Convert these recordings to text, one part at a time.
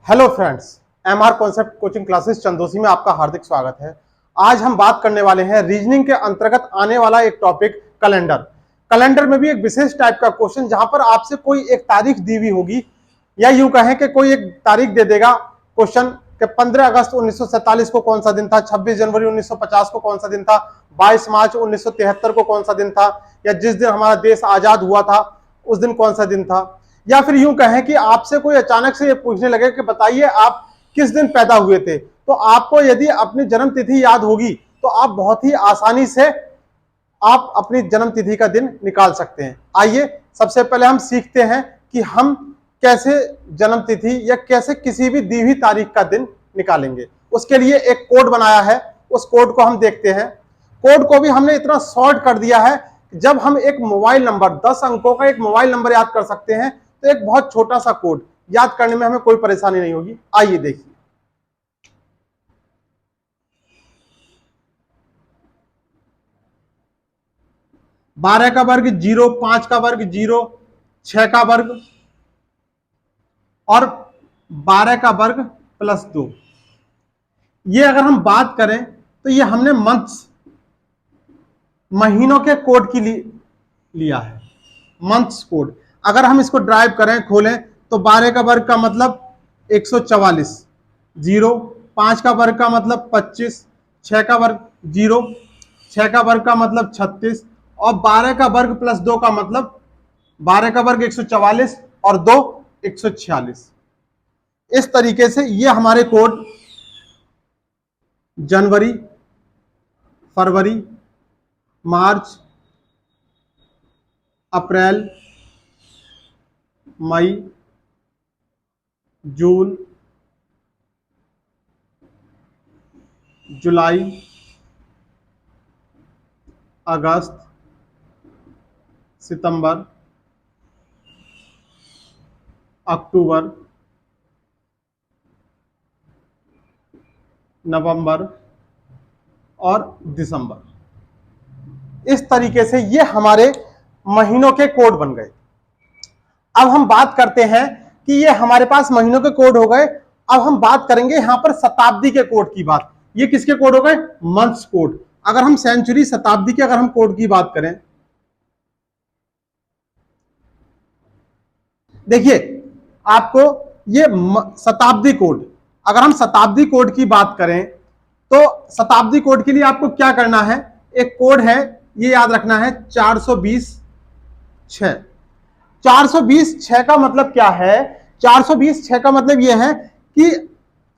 Hello friends, MR concept coaching classes Chandausi में आपका हार्दिक स्वागत है। आज हम बात करने वाले हैं रीजनिंग के अंतर्गत आने वाला एक टॉपिक कैलेंडर। कैलेंडर में भी एक विशेष टाइप का क्वेश्चन जहां पर आपसे कोई एक तारीख दी हुई होगी, या यूं कहें कि कोई एक तारीख दे देगा क्वेश्चन कि 15 अगस्त 1947 को कौन सा दिन था, 26 जनवरी 1950 को कौन सा दिन था, 22 मार्च 1973 को कौन सा दिन था, या जिस दिन हमारा देश आजाद हुआ था उस दिन कौन सा दिन था। या फिर यूं कहें कि आपसे कोई अचानक से ये पूछने लगे कि बताइए आप किस दिन पैदा हुए थे, तो आपको यदि अपनी जन्म तिथि याद होगी तो आप बहुत ही आसानी से आप अपनी जन्म तिथि का दिन निकाल सकते हैं। आइए सबसे पहले हम सीखते हैं कि हम कैसे जन्म तिथि या कैसे किसी भी दी हुई तारीख का दिन निकालेंगे। उसके लिए एक कोड बनाया है, उस कोड को हम देखते हैं। कोड को भी हमने इतना शॉर्ट कर दिया है, जब हम एक मोबाइल नंबर 10 अंकों का एक मोबाइल नंबर याद कर सकते हैं तो एक बहुत छोटा सा कोड याद करने में हमें कोई परेशानी नहीं होगी। आइए देखिए, 12 का वर्ग 0, 5 का वर्ग 0, 6 का वर्ग और 12 का वर्ग प्लस 2। ये अगर हम बात करें तो ये हमने मंथ्स महीनों के कोड की लिया है, मंथ्स कोड। अगर हम इसको ड्राइव करें, खोलें, तो 12 का वर्ग का मतलब 144, 0, 5 का वर्ग का मतलब 25, 6 का वर्ग 0, 6 का वर्ग का मतलब 36 और 12 का वर्ग प्लस 2 का मतलब 12 का वर्ग 144 और 2 146। इस तरीके से ये हमारे कोड जनवरी, फरवरी, मार्च, अप्रैल, मई, जून, जुलाई, अगस्त, सितंबर, अक्टूबर, नवंबर और दिसंबर। इस तरीके से ये हमारे महीनों के कोड बन गए। अब हम बात करते हैं कि ये हमारे पास महीनों के कोड हो गए। अब हम बात करेंगे यहां पर शताब्दी के कोड की बात। ये किसके कोड हो गए? Months code. अगर हम सेंचुरी, शताब्दी के अगर हम कोड की बात करें, देखिए आपको ये शताब्दी कोड, अगर हम शताब्दी कोड की बात करें तो शताब्दी कोड के लिए आपको क्या करना है? एक कोड है, ये याद रखना है, 420 6। 420 6 का मतलब क्या है? 420 6 का मतलब यह है कि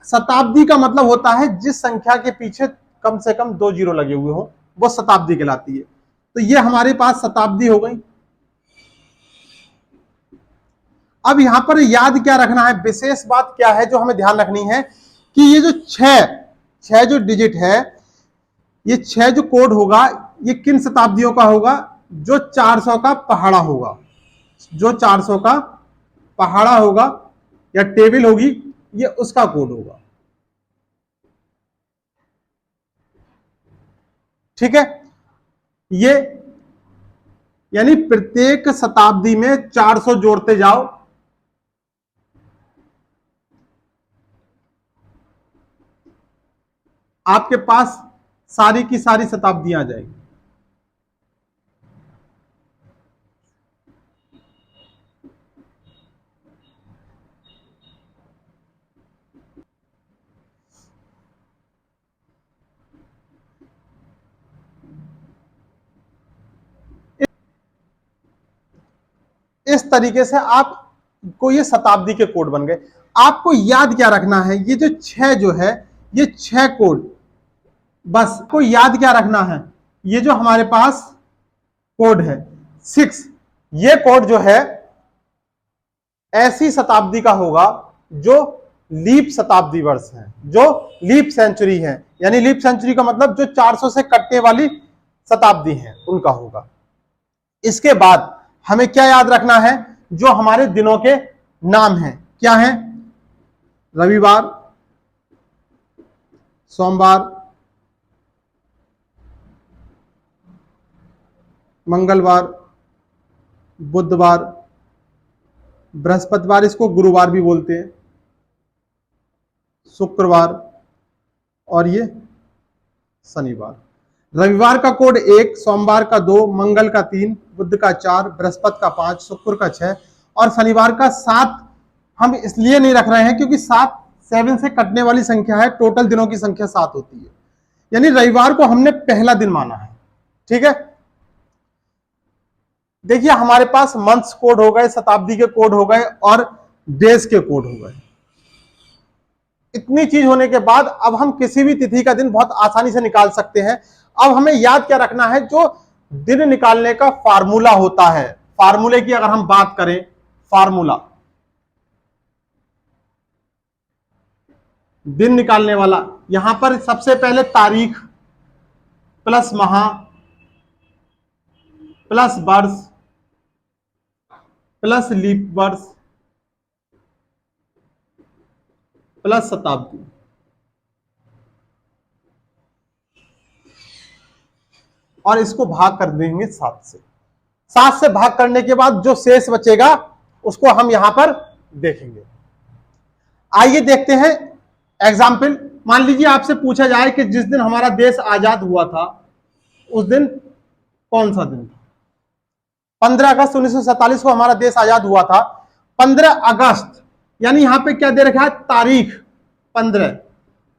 शताब्दी का मतलब होता है जिस संख्या के पीछे कम से कम 2 जीरो लगे हुए हो, वो शताब्दी कहलाती है। तो ये हमारे पास शताब्दी हो गई। अब यहां पर याद क्या रखना है? विशेष बात क्या है जो हमें ध्यान रखनी है कि ये जो 6 जो डिजिट है, ये 6 जो कोड होगा, ये किन शताब्दियों का होगा? जो 400 का पहाड़ा होगा, जो 400 का पहाड़ा होगा या टेबल होगी, ये उसका कोड होगा। ठीक है, ये यानी प्रत्येक शताब्दी में 400 जोड़ते जाओ, आपके पास सारी की सारी शताब्दियां आ जाएगी। इस तरीके से आपको ये शताब्दी के कोड बन गए। आपको याद क्या रखना है? ये जो 6 जो है, ये 6 कोड, बस को याद क्या रखना है? ये जो हमारे पास कोड है 6, ये कोड जो है ऐसी शताब्दी का होगा जो लीप शताब्दी वर्ष है, जो लीप सेंचुरी है। यानी लीप सेंचुरी का मतलब जो 400 से कटने वाली शताब्दी है, उनका होगा। इसके बाद हमें क्या याद रखना है? जो हमारे दिनों के नाम हैं, क्या हैं? रविवार, सोमवार, मंगलवार, बुधवार, बृहस्पतिवार, इसको गुरुवार भी बोलते हैं, शुक्रवार और ये शनिवार। रविवार का कोड 1, सोमवार का 2, मंगल का 3, बुध का 4, बृहस्पति का 5, शुक्र का 6 और शनिवार का 7। हम इसलिए नहीं रख रहे हैं क्योंकि 7 7 से कटने वाली संख्या है, टोटल दिनों की संख्या 7 होती है, यानी रविवार को हमने पहला दिन माना है। ठीक है, देखिए हमारे पास मंथ्स कोड हो गए, शताब्दी के कोड हो गए और डेज के कोड हो गए। इतनी चीज होने के बाद अब हम किसी भी तिथि का दिन बहुत आसानी से निकाल सकते हैं। अब हमें याद क्या रखना है, जो दिन निकालने का फार्मूला होता है, फार्मूले की अगर हम बात करें, फार्मूला दिन निकालने वाला, यहां पर सबसे पहले तारीख प्लस माह प्लस वर्ष प्लस लीप वर्ष प्लस शताब्दी। और इसको भाग कर देंगे 7 से। 7 से भाग करने के बाद जो शेष बचेगा उसको हम यहां पर देखेंगे। आइए देखते हैं एग्जाम्पल। मान लीजिए आपसे पूछा जाए कि जिस दिन हमारा देश आजाद हुआ था उस दिन कौन सा दिन था। 15 अगस्त 1947 को हमारा देश आजाद हुआ था। 15 अगस्त, यानी यहां पे क्या दे रखा है, तारीख 15।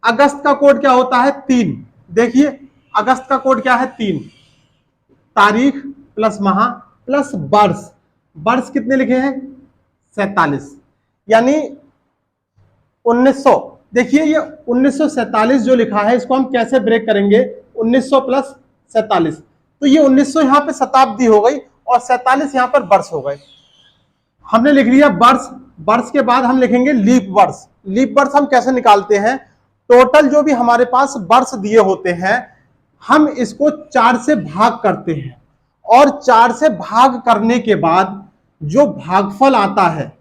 अगस्त का कोड क्या होता है, 3। देखिए अगस्त का कोड क्या है, 3। तारीख प्लस माह प्लस वर्ष, वर्ष कितने लिखे हैं, 47, यानी 1900। देखिए ये 1947 जो लिखा है इसको हम कैसे ब्रेक करेंगे, 1900 प्लस 47, तो ये 1900 यहां पे शताब्दी हो गई और 47 यहां पर वर्ष हो गए। हमने लिख लिया वर्ष, वर्ष के बाद हम लिखेंगे लीप वर्ष। लीप वर्ष हम कैसे निकालते हैं, टोटल जो भी हमारे पास वर्ष दिए होते हैं हम इसको 4 से भाग करते हैं और 4 से भाग करने के बाद जो भागफल आता है,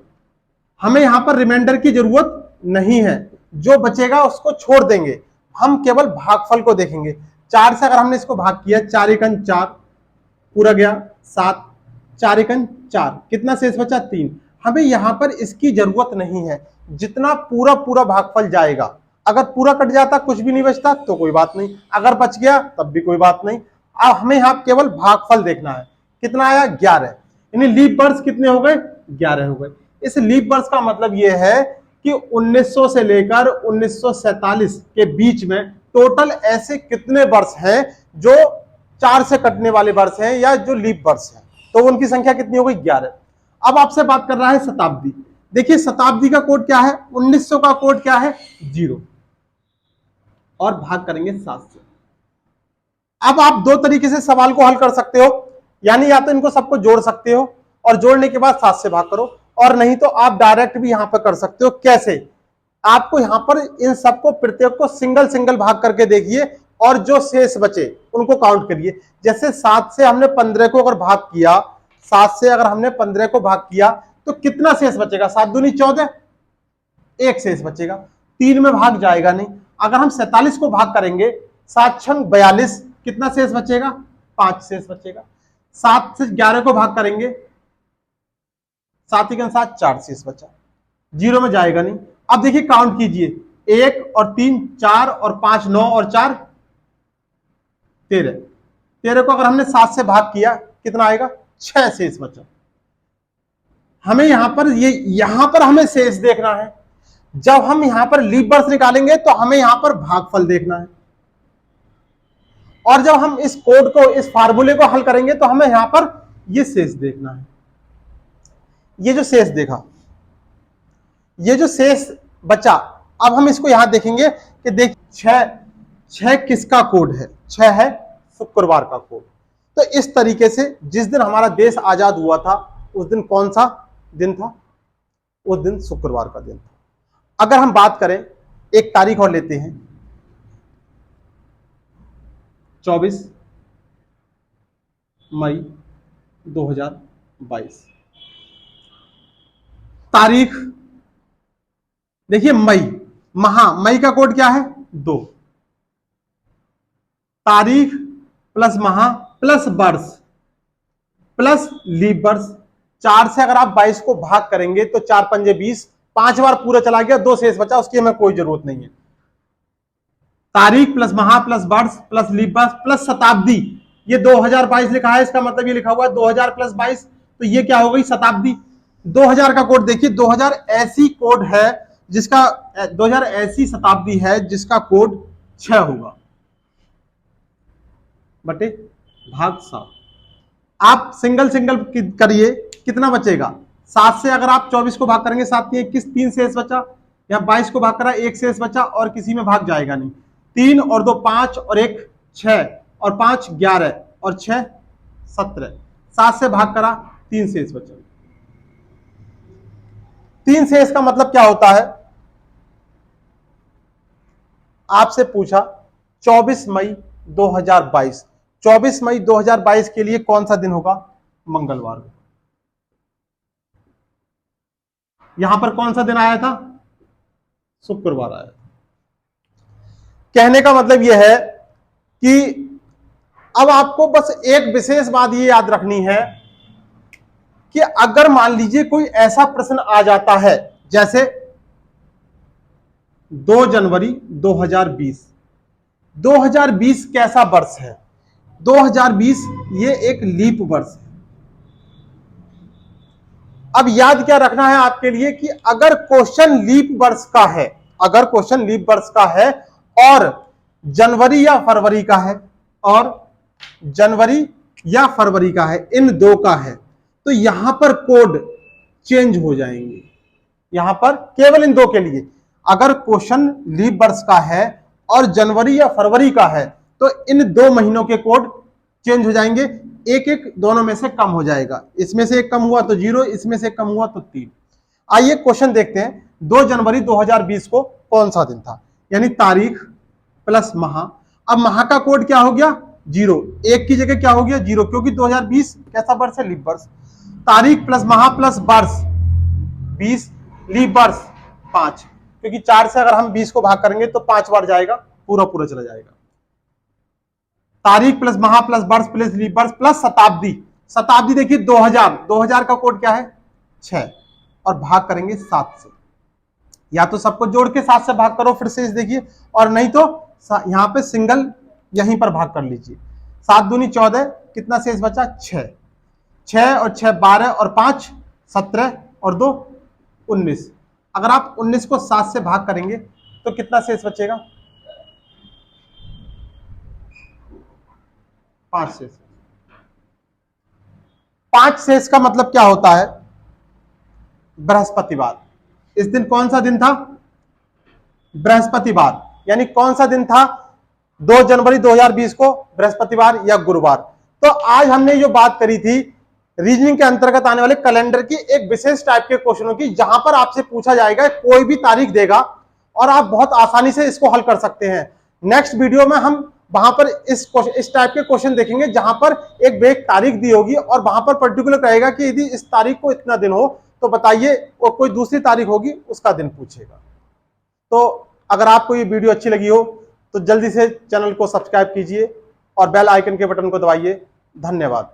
हमें यहां पर रिमाइंडर की जरूरत नहीं है, जो बचेगा उसको छोड़ देंगे, हम केवल भागफल को देखेंगे। 4 से अगर हमने इसको भाग किया, 4 एकन 4 पूरा गया 7, 4 एकन 4, कितना शेष बचा, 3। हमें यहां पर इसकी जरूरत नहीं है, जितना पूरा पूरा भागफल जाएगा, अगर पूरा कट जाता कुछ भी नहीं बचता तो कोई बात नहीं, अगर बच गया तब भी कोई बात नहीं। अब हमें यहां केवल भागफल देखना है, कितना आया, 11, यानी लीप वर्ष कितने हो गए, 11 हो गए। इस लीप वर्ष का मतलब यह है कि 1900 से लेकर 1947 के बीच में टोटल ऐसे कितने वर्ष हैं जो 4 से कटने वाले वर्ष हैं या जो लीप वर्ष हैं, तो उनकी संख्या कितनी हो गई, 11। अब आपसे बात कर रहा है शताब्दी। देखिए शताब्दी का कोड क्या है, 1900 का कोड क्या है, 0 और भाग करेंगे 7 से। अब आप दो तरीके से सवाल को हल कर सकते हो, यानी या तो इनको सबको जोड़ सकते हो और जोड़ने के बाद 7 से भाग करो, और नहीं तो आप डायरेक्ट भी यहां पर कर सकते हो। कैसे, आपको यहां पर इन सबको प्रत्येक को सिंगल सिंगल भाग करके देखिए और जो शेष बचे उनको काउंट करिए। जैसे 7 से हमने 15 को अगर भाग किया, 7 से अगर हमने 15 को भाग किया तो कितना शेष बचेगा, 7 दूनी 14, एक शेष बचेगा, 3 में भाग जाएगा नहीं। अगर हम 47 को भाग करेंगे, 7 छंग 42, कितना शेष बचेगा, 5 शेष बचेगा। 7 से 11 को भाग करेंगे, 7 एकन 7, 4 शेष बचा, 0 में जाएगा नहीं। अब देखिए काउंट कीजिए, 1 और 3 4 और 5 9 और 4 13। 13 को अगर हमने 7 से भाग किया कितना आएगा, 6 शेष बचा। हमें यहां पर हमें शेष देखना है। जब हम यहां पर लीप वर्ष निकालेंगे तो हमें यहां पर भागफल देखना है, और जब हम इस कोड को, इस फार्मूले को हल करेंगे तो हमें यहां पर ये शेष देखना है। ये जो शेष देखा, ये जो शेष बचा, अब हम इसको यहां देखेंगे कि देख 6 किसका कोड है, 6 है शुक्रवार का कोड। तो इस तरीके से जिस दिन हमारा देश आजाद हुआ था उस दिन कौन सा दिन था, उस दिन शुक्रवार का दिन था। अगर हम बात करें, एक तारीख और लेते हैं, 24 मई 2022। तारीख देखिए मई, मई का कोड क्या है, 2। तारीख प्लस माह प्लस वर्ष प्लस लीप वर्ष। 4 से अगर आप 22 को भाग करेंगे तो 4 पंजे 20, 5 बार पूरा चला गया, 2 शेष बचा, उसकी हमें कोई जरूरत नहीं है। तारीख प्लस माह प्लस वर्ष प्लस लीप वर्ष प्लस शताब्दी, ये 2022 लिखा है, इसका मतलब ये लिखा हुआ है 2000 प्लस 22, तो ये क्या हो गई शताब्दी। 2000 का कोड देखिए, 2000 ऐसी कोड है जिसका 2000 ऐसी शताब्दी है जिसका कोड 6 होगा बटे भाग 7। आप सिंगल सिंगल करिए, कितना बचेगा 7 से अगर आप 24 को भाग करेंगे, 7 21, 3 शेष बचा, या 22 को भाग करा 1 शेष बचा, और किसी में भाग जाएगा नहीं। 3 और 2 5 और 1 6 और 5 11 और 6 17, 7 से भाग करा 3 शेष बचा। 3 शेष का मतलब क्या होता है, आपसे पूछा 24 मई 2022, 24 मई 2022 के लिए कौन सा दिन होगा, मंगलवार को। यहां पर कौन सा दिन आया था, शुक्रवार आया था। कहने का मतलब यह है कि अब आपको बस एक विशेष बात ये याद रखनी है कि अगर मान लीजिए कोई ऐसा प्रश्न आ जाता है जैसे 2 जनवरी 2020, 2020 कैसा वर्ष है, 2020 ये एक लीप वर्ष है। अब याद क्या रखना है आपके लिए कि अगर क्वेश्चन लीप वर्ष का है, अगर क्वेश्चन लीप वर्ष का है और जनवरी या फरवरी का है, और जनवरी या फरवरी का है, इन दो का है, तो यहां पर कोड चेंज हो जाएंगे। यहां पर केवल इन दो के लिए, अगर क्वेश्चन लीप वर्ष का है और जनवरी या फरवरी का है तो इन 2 महीनों के कोड चेंज हो जाएंगे। एक एक दोनों में से कम हो जाएगा, इसमें से एक कम हुआ तो 0, इसमें से कम हुआ तो 3। आइए क्वेश्चन देखते हैं। 2 जनवरी 2020 को कौन सा दिन था, यानी तारीख प्लस माह। अब माह का कोड क्या हो गया 0, एक की जगह क्या हो गया 0, क्योंकि 2020 कैसा वर्ष है, लीप वर्ष। तारीख प्लस माह प्लस वर्ष 20, लीप वर्ष 5, क्योंकि 4 से अगर हम 20 को भाग करेंगे तो 5 बार जाएगा, पूरा पूरा चला जाएगा। तारीख प्लस माह प्लस वर्ष प्लस लीप वर्ष प्लस शताब्दी। शताब्दी देखिए 2000, 2000 का कोड क्या है 6, और भाग करेंगे 7 से। या तो सबको जोड़ के 7 से भाग करो फिर से देखिए, और नहीं तो यहां पे सिंगल यहीं पर भाग कर लीजिए। 7 दूनी 14, कितना शेष बचा 6, 6 और 6 12 और 5 17 और 2 19। अगर आप 19 को 7 से भाग करेंगे तो कितना शेष बचेगा, 5 शेष। 5 शेष का मतलब क्या होता है, बृहस्पतिवार। इस दिन कौन सा दिन था, बृहस्पतिवार। यानी कौन सा दिन था 2 जनवरी 2020 को, बृहस्पतिवार या गुरुवार। तो आज हमने जो बात करी थी रीजनिंग के अंतर्गत आने वाले कैलेंडर की एक विशेष टाइप के क्वेश्चनों की, जहां पर आपसे पूछा जाएगा, कोई भी तारीख देगा और आप बहुत आसानी से इसको हल कर सकते हैं। नेक्स्ट वीडियो में हम वहां पर इस टाइप के क्वेश्चन देखेंगे जहां पर एक बेक तारीख दी होगी और वहां पर पर्टिकुलर रहेगा कि यदि इस तारीख को इतना दिन हो तो बताइए, और कोई दूसरी तारीख होगी उसका दिन पूछेगा। तो अगर आपको ये वीडियो अच्छी लगी हो तो जल्दी से चैनल को सब्सक्राइब कीजिए और बेल आइकन के बटन को दबाइए। धन्यवाद।